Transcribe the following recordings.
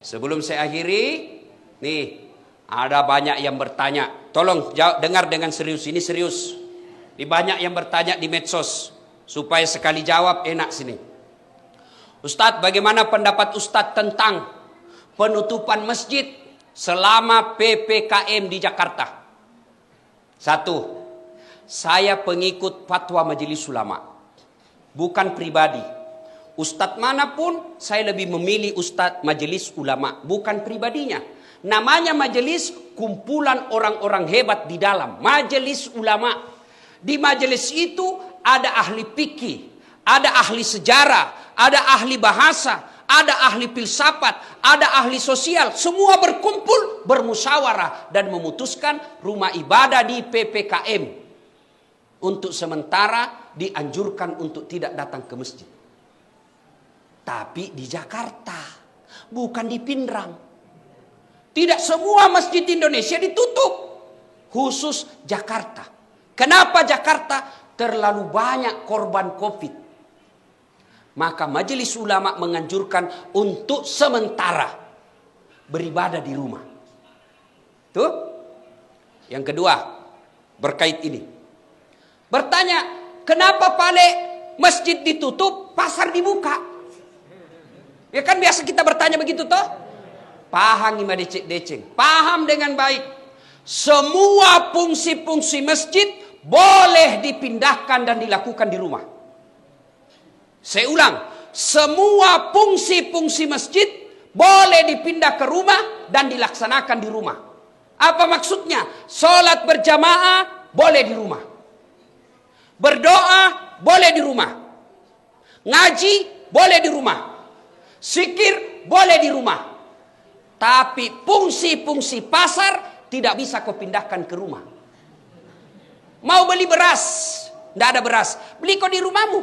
Sebelum saya akhiri, nih ada banyak yang bertanya. Tolong dengar dengan serius, ini serius. Ini banyak yang bertanya di medsos, supaya sekali jawab enak sini. Ustadz, bagaimana pendapat Ustadz tentang penutupan masjid selama PPKM di Jakarta? Satu, saya pengikut fatwa Majelis Ulama, bukan pribadi. Ustadz manapun saya lebih memilih Ustadz Majelis Ulama, bukan pribadinya. Namanya majelis, kumpulan orang-orang hebat di dalam Majelis Ulama. Di majelis itu ada ahli fikih, ada ahli sejarah, ada ahli bahasa, ada ahli filsafat, ada ahli sosial. Semua berkumpul, bermusyawarah dan memutuskan rumah ibadah di PPKM untuk sementara dianjurkan untuk tidak datang ke masjid. Tapi di Jakarta, bukan di Pindrang. Tidak semua masjid Indonesia ditutup, khusus Jakarta. Kenapa Jakarta? Terlalu banyak korban COVID. Maka Majelis Ulama menganjurkan untuk sementara beribadah di rumah. Tuh. Yang kedua, berkait ini. Bertanya, kenapa Pale masjid ditutup, pasar dibuka? Ya kan biasa kita bertanya begitu toh? Paham ima deceng. Paham dengan baik. Semua fungsi-fungsi masjid boleh dipindahkan dan dilakukan di rumah. Saya ulang, semua fungsi-fungsi masjid boleh dipindah ke rumah dan dilaksanakan di rumah. Apa maksudnya? Sholat berjamaah boleh di rumah. Berdoa boleh di rumah. Ngaji boleh di rumah. Zikir boleh di rumah. Tapi fungsi-fungsi pasar tidak bisa kau pindahkan ke rumah. Mau beli beras, tidak ada beras, beli kau di rumahmu.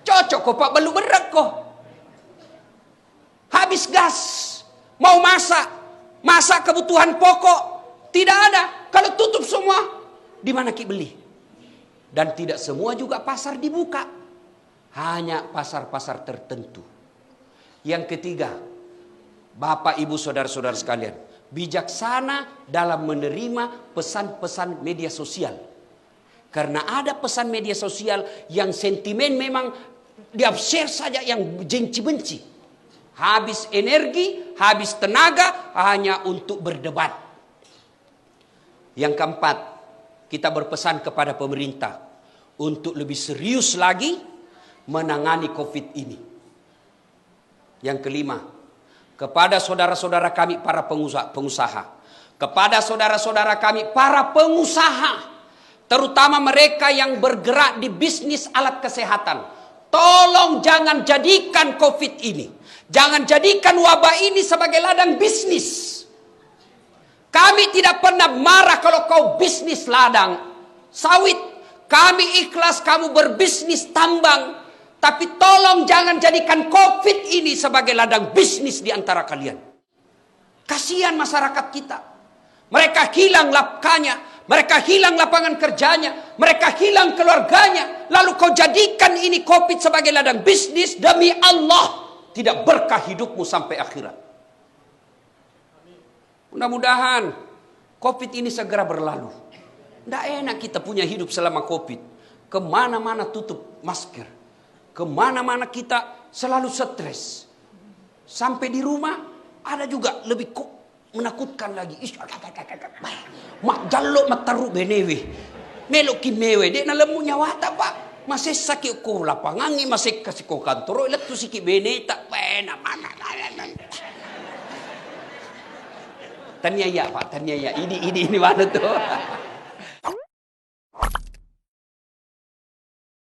Cocok kok Pak, belum berat kok. Habis gas, mau masak kebutuhan pokok, tidak ada. Kalau tutup semua, di mana ki beli? Dan tidak semua juga pasar dibuka, hanya pasar-pasar tertentu. Yang ketiga, Bapak Ibu Saudara-saudara sekalian, bijaksana dalam menerima pesan-pesan media sosial. Karena ada pesan media sosial yang sentimen memang di-share saja yang benci-benci. Habis energi, habis tenaga hanya untuk berdebat. Yang keempat, kita berpesan kepada pemerintah untuk lebih serius lagi menangani COVID ini. Yang kelima, kepada saudara-saudara kami para pengusaha, kepada saudara-saudara kami para pengusaha, terutama mereka yang bergerak di bisnis alat kesehatan, tolong jangan jadikan COVID ini, jangan jadikan wabah ini sebagai ladang bisnis. Kami tidak pernah marah kalau kau bisnis ladang sawit. Kami ikhlas kamu berbisnis tambang. Tapi tolong jangan jadikan COVID ini sebagai ladang bisnis di antara kalian. Kasihan masyarakat kita. Mereka hilang nafkahnya, mereka hilang lapangan kerjanya, mereka hilang keluarganya. Lalu kau jadikan ini COVID sebagai ladang bisnis, demi Allah tidak berkah hidupmu sampai akhirat. Mudah-mudahan COVID ini segera berlalu. Tidak enak kita punya hidup selama COVID. Kemana-mana tutup masker. Kemana-mana kita selalu stres. Sampai di rumah ada juga lebih menakutkan lagi. Mak jaluk mataru benewe. Melok ki mewe. Dek na lemu nyawa tak pak. Masih sakit ko lapangan. Masih kasih ko kantor. Ilat tu sikit bene tak pena. Tanya ya pak. Tanya ya. Ini mana tuh.